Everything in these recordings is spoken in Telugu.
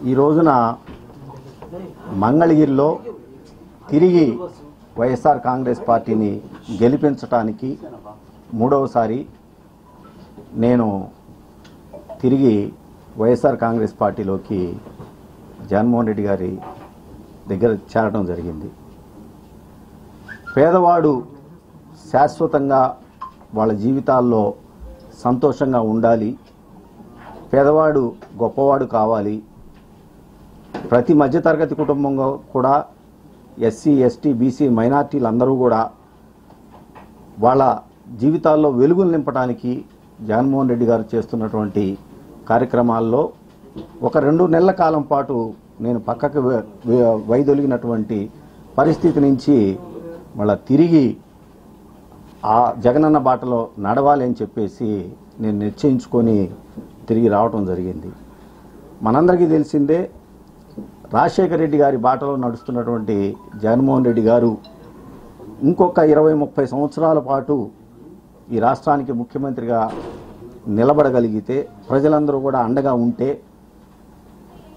ఈ రోజున మంగళగిరిలో తిరిగి వైఎస్ఆర్ కాంగ్రెస్ పార్టీని గెలిపించడానికి మూడవసారి నేను తిరిగి వైఎస్ఆర్ కాంగ్రెస్ పార్టీలోకి జగన్మోహన్ రెడ్డి గారి దగ్గర చేరడం జరిగింది. పేదవాడు శాశ్వతంగా వాళ్ళ జీవితాల్లో సంతోషంగా ఉండాలి, పేదవాడు గొప్పవాడు కావాలి, ప్రతి మధ్యతరగతి కుటుంబంలో కూడా ఎస్సీ ఎస్టీ బీసీ మైనార్టీలు అందరూ కూడా వాళ్ళ జీవితాల్లో వెలుగులు నింపడానికి జగన్మోహన్ రెడ్డి గారు చేస్తున్నటువంటి కార్యక్రమాల్లో ఒక 2 నెలల కాలం పాటు నేను పక్కకు వైదొలిగినటువంటి పరిస్థితి నుంచి మళ్ళా తిరిగి ఆ జగనన్న బాటలో నడవాలి అని చెప్పేసి నేను నిశ్చయించుకొని తిరిగి రావటం జరిగింది. మనందరికీ తెలిసిందే, రాజశేఖర రెడ్డి గారి బాటలో నడుస్తున్నటువంటి జగన్మోహన్ రెడ్డి గారు ఇంకొక 20-30 సంవత్సరాల పాటు ఈ రాష్ట్రానికి ముఖ్యమంత్రిగా నిలబడగలిగితే, ప్రజలందరూ కూడా అండగా ఉంటే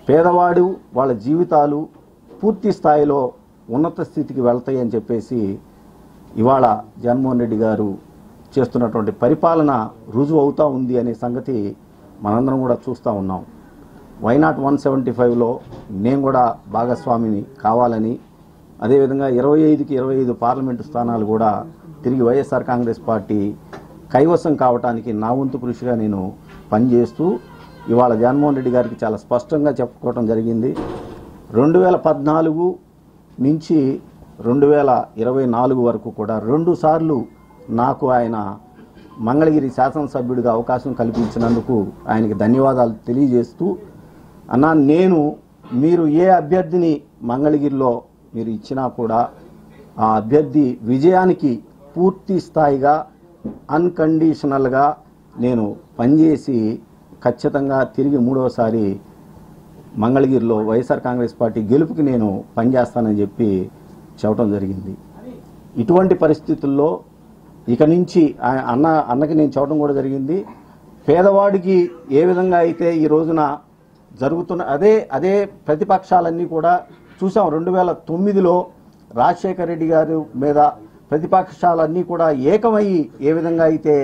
పేదవాడు వాళ్ళ జీవితాలు పూర్తి స్థాయిలో ఉన్నత స్థితికి వెళ్తాయి అని చెప్పేసి ఇవాళ జగన్మోహన్ రెడ్డి గారు చేస్తున్నటువంటి పరిపాలన రుజువు అవుతా ఉంది అనే సంగతి మనందరం కూడా చూస్తూ ఉన్నాం. వైనాట్ 175లో నేను కూడా భాగస్వామిని కావాలని, అదేవిధంగా 25కి 25 పార్లమెంటు స్థానాలు కూడా తిరిగి వైఎస్ఆర్ కాంగ్రెస్ పార్టీ కైవసం కావడానికి నా వంతు కృషిగా నేను పనిచేస్తూ ఇవాళ జగన్మోహన్ రెడ్డి గారికి చాలా స్పష్టంగా చెప్పుకోవడం జరిగింది. 2014 నుంచి 2024 వరకు కూడా 2 సార్లు నాకు ఆయన మంగళగిరి శాసనసభ్యుడిగా అవకాశం కల్పించినందుకు ఆయనకి ధన్యవాదాలు తెలియజేస్తూ, అన్నా మీరు ఏ అభ్యర్థిని మంగళగిరిలో మీరు ఇచ్చినా కూడా ఆ అభ్యర్థి విజయానికి పూర్తి స్థాయిగా అన్కండిషనల్గా నేను పనిచేసి ఖచ్చితంగా తిరిగి మూడవసారి మంగళగిరిలో వైఎస్ఆర్ కాంగ్రెస్ పార్టీ గెలుపుకి నేను పనిచేస్తానని చెప్పి చెప్పడం జరిగింది. ఇటువంటి పరిస్థితుల్లో ఇక నుంచి అన్నకి నేను చెప్పడం కూడా జరిగింది, పేదవాడికి ఏ విధంగా అయితే ఈ రోజున జరుగుతున్న అదే ప్రతిపక్షాలన్నీ కూడా చూసాం. 2009లో రాజశేఖర రెడ్డి గారి మీద ప్రతిపక్షాలన్నీ కూడా ఏకమయ్యి ఏ విధంగా అయితే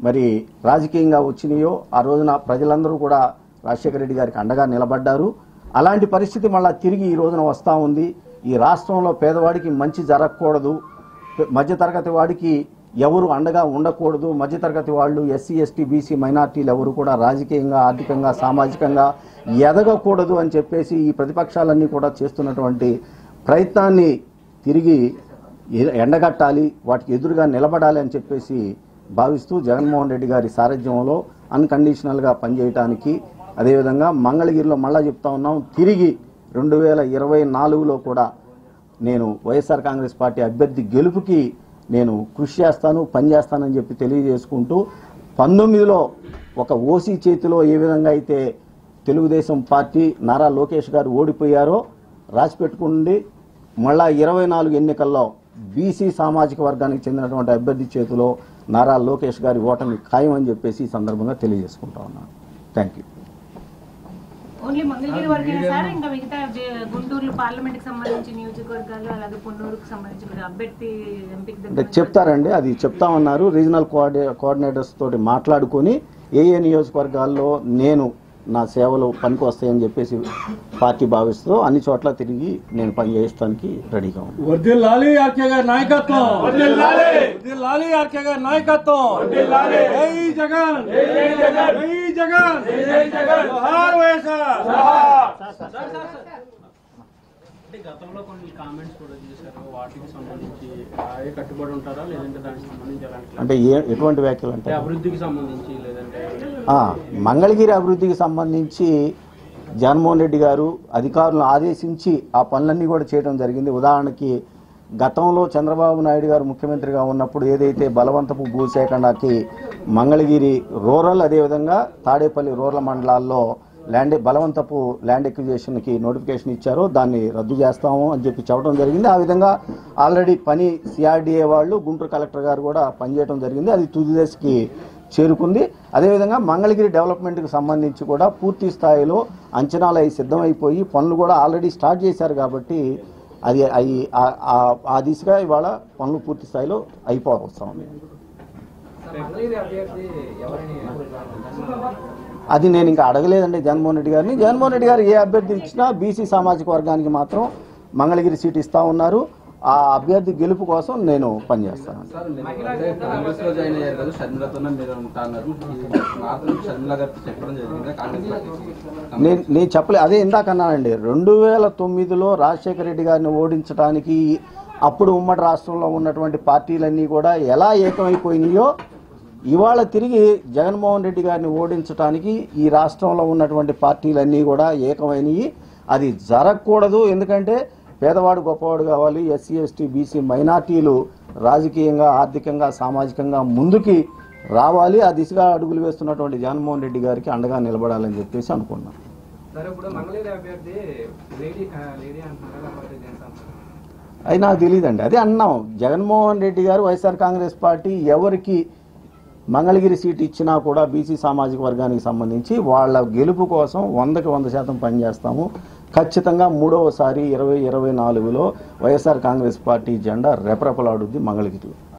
మరి రాజకీయంగా వచ్చినాయో ఆ రోజున ప్రజలందరూ కూడా రాజశేఖర రెడ్డి గారికి అండగా నిలబడ్డారు. అలాంటి పరిస్థితి మళ్ళా తిరిగి ఈ రోజున వస్తూ ఉంది. ఈ రాష్ట్రంలో పేదవాడికి మంచి జరగకూడదు, మధ్యతరగతి వాడికి ఎవరు అండగా ఉండకూడదు, మధ్యతరగతి వాళ్ళు ఎస్సీ ఎస్టీ బీసీ మైనార్టీలు ఎవరు కూడా రాజకీయంగా ఆర్థికంగా సామాజికంగా ఎదగకూడదు అని చెప్పేసి ఈ ప్రతిపక్షాలన్నీ కూడా చేస్తున్నటువంటి ప్రయత్నాన్ని తిరిగి ఎండగట్టాలి, వాటికి ఎదురుగా నిలబడాలి అని చెప్పేసి భావిస్తూ జగన్మోహన్ రెడ్డి గారి సారథ్యంలో అన్కండిషనల్గా పనిచేయడానికి, అదేవిధంగా మంగళగిరిలో మళ్ళా చెప్తా ఉన్నాం, తిరిగి 2024లో కూడా నేను వైఎస్ఆర్ కాంగ్రెస్ పార్టీ అభ్యర్థి గెలుపుకి నేను కృషి చేస్తాను, పనిచేస్తానని చెప్పి తెలియజేసుకుంటూ, 19లో ఒక ఓసీ చేతిలో ఏ విధంగా అయితే తెలుగుదేశం పార్టీ నారా లోకేష్ గారు ఓడిపోయారో రాసిపెట్టుకుండి, మళ్ళా 24 ఎన్నికల్లో బీసీ సామాజిక వర్గానికి చెందినటువంటి అభ్యర్థి చేతిలో నారా లోకేష్ గారి ఓటమి ఖాయం అని చెప్పేసి ఈ సందర్భంగా తెలియజేసుకుంటా ఉన్నాను. Thank you. ఓన్లీ మంగళగిరి వరకేనా సార్, ఇంకా మిగతా గుంటూరు పార్లమెంట్ కి సంబంధించి నియోజకవర్గాలు అలాగే పొన్నూరుకు సంబంధించి అభ్యర్థి ఎంపిక చెప్తారండి, అది చెప్తా ఉన్నారు. రీజనల్ కోఆర్డినేటర్స్ తోటి మాట్లాడుకొని ఏ నియోజకవర్గాల్లో నేను నా సేవలు పనికి వస్తాయని చెప్పేసి పార్టీ భావిస్తూ అన్ని చోట్ల తిరిగి నేను పనిచేయడానికి రెడీగా ఉన్నాను. వర్ధిల్లాలి ఆర్కే గారి నాయకత్వం, వర్ధిల్లాలి ఆర్కే గారి నాయకత్వం, జై జగన్, జై జగన్, జై జగన్, జై జగన్, జోహార్ వైఎస్ఆర్. అంటే గతంలో కొన్ని కామెంట్స్ కూడా చేశారు, వాటికి సంబంధించి కట్టుబడి ఉంటారా లేదంటే దానికి సంబంధించి అంటే ఎటువంటి వ్యాఖ్యలు అంటే అభివృద్ధికి సంబంధించి లేదంటే మంగళగిరి అభివృద్ధికి సంబంధించి జగన్మోహన్ రెడ్డి గారు అధికారులను ఆదేశించి ఆ పనులన్నీ కూడా చేయడం జరిగింది. ఉదాహరణకి గతంలో చంద్రబాబు నాయుడు గారు ముఖ్యమంత్రిగా ఉన్నప్పుడు ఏదైతే బలవంతపు భూసేకరణకి మంగళగిరి రూరల్, అదేవిధంగా తాడేపల్లి రూరల్ మండలాల్లో బలవంతపు ల్యాండ్ ఎక్విజిషన్కి నోటిఫికేషన్ ఇచ్చారో దాన్ని రద్దు చేస్తాము అని చెప్పి చెప్పడం జరిగింది. ఆ విధంగా ఆల్రెడీ పని సిఆర్డీఏ వాళ్ళు, గుంటూరు కలెక్టర్ గారు కూడా పనిచేయడం జరిగింది. అది తుది దశకి చేరుకుంది. అదేవిధంగా మంగళగిరి డెవలప్మెంట్కి సంబంధించి కూడా పూర్తి స్థాయిలో అంచనాలు అవి సిద్ధమైపోయి పనులు కూడా ఆల్రెడీ స్టార్ట్ చేశారు కాబట్టి అది ఆ దిశగా ఇవాళ పనులు పూర్తి స్థాయిలో అయిపోవస్తాయి. అది నేను ఇంకా అడగలేదండి జగన్మోహన్ రెడ్డి గారిని. జగన్మోహన్ రెడ్డి గారు ఏ అభ్యర్థి ఇచ్చినా బీసీ సామాజిక వర్గానికి మాత్రం మంగళగిరి సీటు ఇస్తా ఉన్నారు. ఆ అభ్యర్థి గెలుపు కోసం నేను పనిచేస్తాను. నేను చెప్పలే, అదే ఇందాకన్నానండి. 2009లో రాజశేఖర రెడ్డి గారిని ఓడించడానికి అప్పుడు ఉమ్మడి రాష్ట్రంలో ఉన్నటువంటి పార్టీలన్నీ కూడా ఎలా ఏకమైపోయినాయో ఇవాళ తిరిగి జగన్మోహన్ రెడ్డి గారిని ఓడించడానికి ఈ రాష్ట్రంలో ఉన్నటువంటి పార్టీలన్నీ కూడా ఏకమైనవి. అది జరగకూడదు. ఎందుకంటే పేదవాడు గొప్పవాడు కావాలి, ఎస్సీ ఎస్టీ బీసీ మైనార్టీలు రాజకీయంగా ఆర్థికంగా సామాజికంగా ముందుకి రావాలి. ఆ దిశగా అడుగులు వేస్తున్నటువంటి జగన్మోహన్ రెడ్డి గారికి అండగా నిలబడాలని చెప్పేసి అనుకున్నాను. అది నాకు తెలియదండి. అదే అన్నాం, జగన్మోహన్ రెడ్డి గారు వైఎస్ఆర్ కాంగ్రెస్ పార్టీ ఎవరికి మంగళగిరి సీటు ఇచ్చినా కూడా బీసీ సామాజిక వర్గానికి సంబంధించి వాళ్ళ గెలుపు కోసం 100కి 100% పనిచేస్తాము. ఖచ్చితంగా మూడవసారి 2024లో వైఎస్ఆర్ కాంగ్రెస్ పార్టీ జెండా రెపరెపలాడుద్ది మంగళగిరిలో.